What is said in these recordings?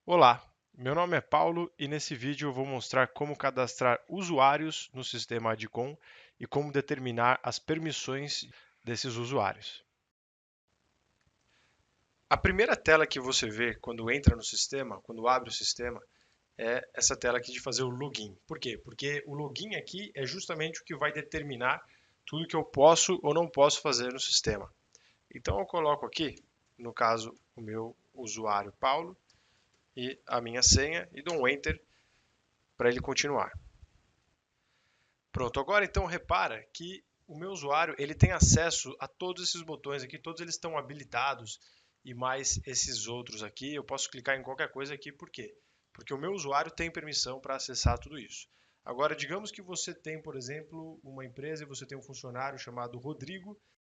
Olá, meu nome é Paulo e nesse vídeo eu vou mostrar como cadastrar usuários no sistema Adcom e como determinar as permissões desses usuários. A primeira tela que você vê quando entra no sistema, quando abre o sistema, é essa tela aqui de fazer o login. Por quê? Porque o login aqui é justamente o que vai determinar tudo que eu posso ou não posso fazer no sistema. Então eu coloco aqui, no caso, o meu usuário Paulo e a minha senha e dou um Enter para ele continuar. Pronto, agora então repara que o meu usuário ele tem acesso a todos esses botões aqui, todos eles estão habilitados e mais esses outros aqui. Eu posso clicar em qualquer coisa aqui, por quê? Porque o meu usuário tem permissão para acessar tudo isso. Agora, digamos que você tem, por exemplo, uma empresa e você tem um funcionário chamado Rodrigo.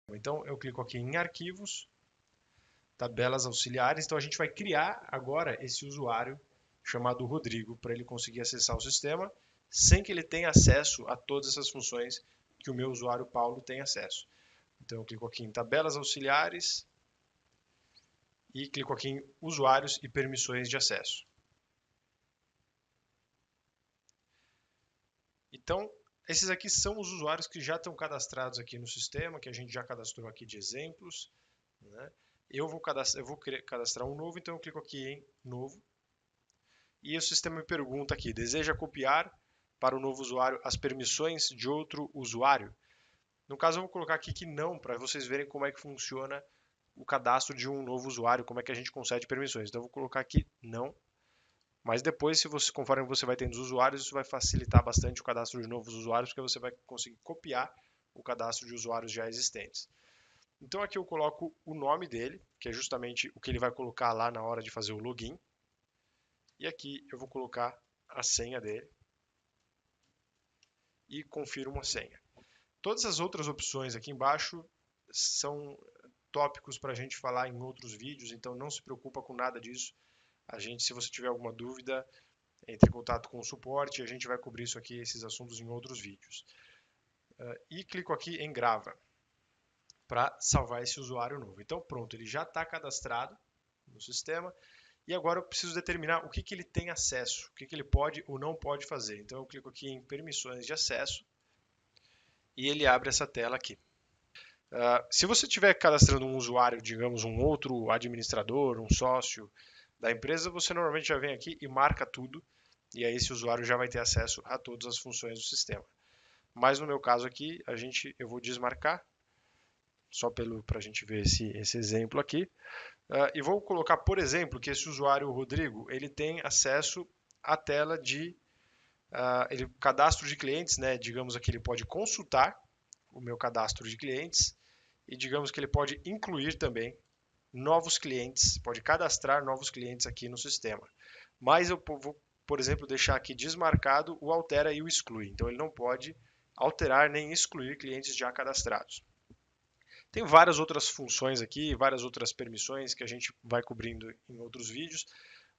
Então, eu clico aqui em Arquivos, Tabelas Auxiliares. Então, a gente vai criar agora esse usuário chamado Rodrigo para ele conseguir acessar o sistema sem que ele tenha acesso a todas essas funções que o meu usuário Paulo tem acesso. Então eu clico aqui em tabelas auxiliares e clico aqui em usuários e permissões de acesso. Então, esses aqui são os usuários que já estão cadastrados aqui no sistema, que a gente já cadastrou aqui de exemplos, né? Eu vou cadastrar um novo, então eu clico aqui em novo. E o sistema me pergunta aqui, deseja copiar para o novo usuário as permissões de outro usuário? No caso, eu vou colocar aqui que não, para vocês verem como é que funciona o cadastro de um novo usuário, como é que a gente concede permissões. Então, eu vou colocar aqui não, mas depois, conforme você vai tendo os usuários, isso vai facilitar bastante o cadastro de novos usuários, porque você vai conseguir copiar o cadastro de usuários já existentes. Então, aqui eu coloco o nome dele, que é justamente o que ele vai colocar lá na hora de fazer o login. E aqui eu vou colocar a senha dele e confirmo a senha. Todas as outras opções aqui embaixo são tópicos para a gente falar em outros vídeos, então não se preocupa com nada disso. Se você tiver alguma dúvida, entre em contato com o suporte e a gente vai cobrir isso aqui, esses assuntos em outros vídeos. E clico aqui em grava para salvar esse usuário novo. Então pronto, ele já está cadastrado no sistema e agora eu preciso determinar o que ele tem acesso, o que ele pode ou não pode fazer. Então eu clico aqui em permissões de acesso e ele abre essa tela aqui. Se você estiver cadastrando um usuário, digamos, um outro administrador, um sócio da empresa, você normalmente já vem aqui e marca tudo, e aí esse usuário já vai ter acesso a todas as funções do sistema. Mas no meu caso aqui, eu vou desmarcar, só para a gente ver esse exemplo aqui, e vou colocar, por exemplo, que esse usuário, o Rodrigo, ele tem acesso à tela de cadastro de clientes, né? Digamos aqui, ele pode consultar o meu cadastro de clientes e digamos que ele pode incluir também novos clientes, pode cadastrar novos clientes aqui no sistema. Mas eu vou, por exemplo, deixar aqui desmarcado o altera e o exclui. Então ele não pode alterar nem excluir clientes já cadastrados. Tem várias outras funções aqui, várias outras permissões que a gente vai cobrindo em outros vídeos,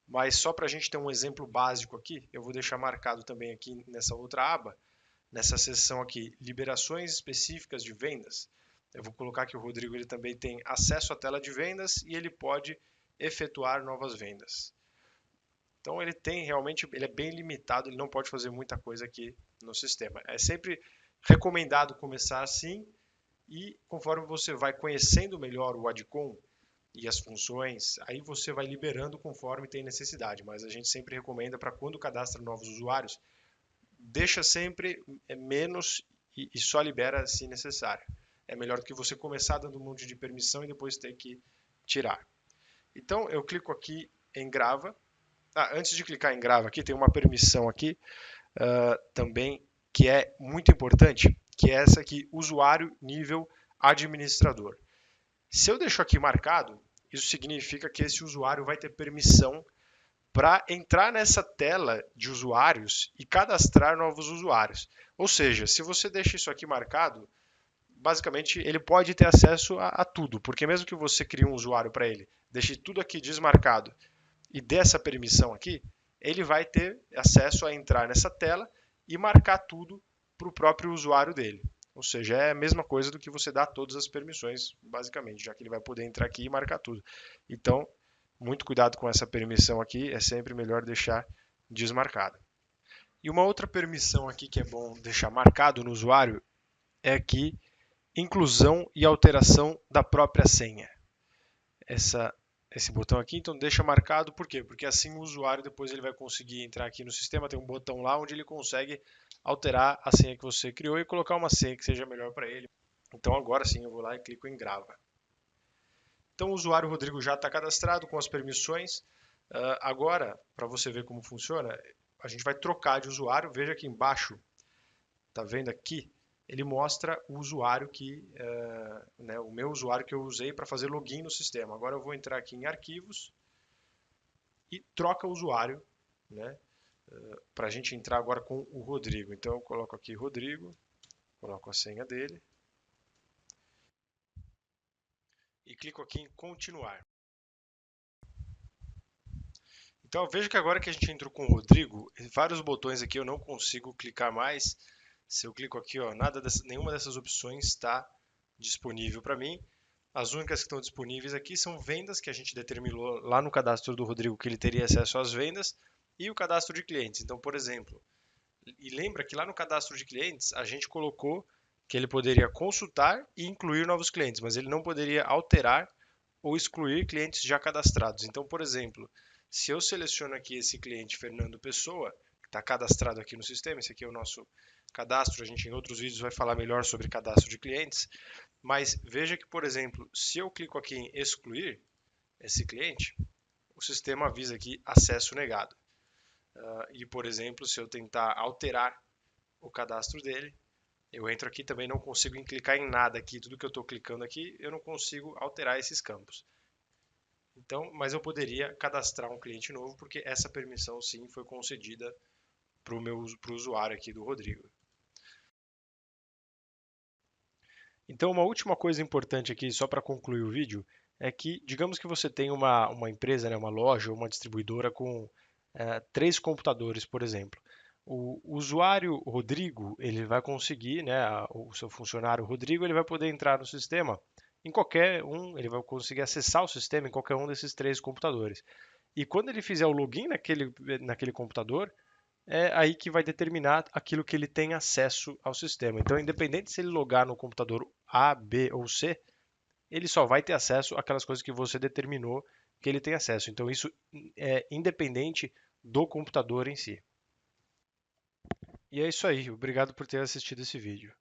mas só para a gente ter um exemplo básico aqui, eu vou deixar marcado também aqui nessa outra aba, nessa seção aqui, liberações específicas de vendas. Eu vou colocar que o Rodrigo ele também tem acesso à tela de vendas e ele pode efetuar novas vendas. Então ele é bem limitado, ele não pode fazer muita coisa aqui no sistema. É sempre recomendado começar assim e conforme você vai conhecendo melhor o Adcom e as funções, aí você vai liberando conforme tem necessidade, mas a gente sempre recomenda para quando cadastra novos usuários, deixa sempre menos e só libera se necessário. É melhor do que você começar dando um monte de permissão e depois ter que tirar. Então eu clico aqui em grava. Antes de clicar em grava aqui, tem uma permissão aqui também que é muito importante, que é essa aqui, usuário nível administrador. Se eu deixo aqui marcado, isso significa que esse usuário vai ter permissão para entrar nessa tela de usuários e cadastrar novos usuários. Ou seja, se você deixa isso aqui marcado, basicamente ele pode ter acesso a tudo, porque mesmo que você crie um usuário para ele, deixe tudo aqui desmarcado e dê essa permissão aqui, ele vai ter acesso a entrar nessa tela e marcar tudo para o próprio usuário dele. Ou seja, é a mesma coisa do que você dar todas as permissões, basicamente, já que ele vai poder entrar aqui e marcar tudo. Então, muito cuidado com essa permissão aqui, é sempre melhor deixar desmarcada. E uma outra permissão aqui que é bom deixar marcado no usuário é aqui inclusão e alteração da própria senha. Esse botão aqui, então deixa marcado, por quê? Porque assim o usuário depois ele vai conseguir entrar aqui no sistema, tem um botão lá onde ele consegue alterar a senha que você criou e colocar uma senha que seja melhor para ele. Então agora sim eu vou lá e clico em grava. Então o usuário Rodrigo já está cadastrado com as permissões. Agora, para você ver como funciona, a gente vai trocar de usuário. Veja aqui embaixo, tá vendo aqui? Ele mostra o usuário né, o meu usuário que eu usei para fazer login no sistema. Agora eu vou entrar aqui em arquivos e troca o usuário, né, para a gente entrar agora com o Rodrigo. Então eu coloco aqui Rodrigo, coloco a senha dele e clico aqui em continuar. Então veja que agora que a gente entrou com o Rodrigo, vários botões aqui eu não consigo clicar mais. Se eu clico aqui, ó, nenhuma dessas opções está disponível para mim. As únicas que estão disponíveis aqui são vendas, que a gente determinou lá no cadastro do Rodrigo que ele teria acesso às vendas, e o cadastro de clientes. Então, por exemplo, e lembra que lá no cadastro de clientes a gente colocou que ele poderia consultar e incluir novos clientes, mas ele não poderia alterar ou excluir clientes já cadastrados. Então, por exemplo, se eu seleciono aqui esse cliente Fernando Pessoa, que está cadastrado aqui no sistema, esse aqui é o nosso cadastro, a gente em outros vídeos vai falar melhor sobre cadastro de clientes, mas veja que, por exemplo, se eu clico aqui em excluir esse cliente, o sistema avisa aqui acesso negado. E, por exemplo, se eu tentar alterar o cadastro dele, eu entro aqui também não consigo clicar em nada aqui, tudo que eu estou clicando aqui, eu não consigo alterar esses campos. Então, mas eu poderia cadastrar um cliente novo, porque essa permissão sim foi concedida para o usuário aqui do Rodrigo. Então, uma última coisa importante aqui, só para concluir o vídeo, é que, digamos que você tem uma empresa, né, uma loja ou uma distribuidora com 3 computadores, por exemplo. O usuário Rodrigo, ele vai conseguir, né, o seu funcionário Rodrigo, ele vai poder entrar no sistema em qualquer um, ele vai conseguir acessar o sistema em qualquer um desses 3 computadores. E quando ele fizer o login naquele computador, é aí que vai determinar aquilo que ele tem acesso ao sistema. Então, independente se ele logar no computador A, B ou C, ele só vai ter acesso àquelas coisas que você determinou que ele tem acesso. Então, isso é independente do computador em si. E é isso aí. Obrigado por ter assistido esse vídeo.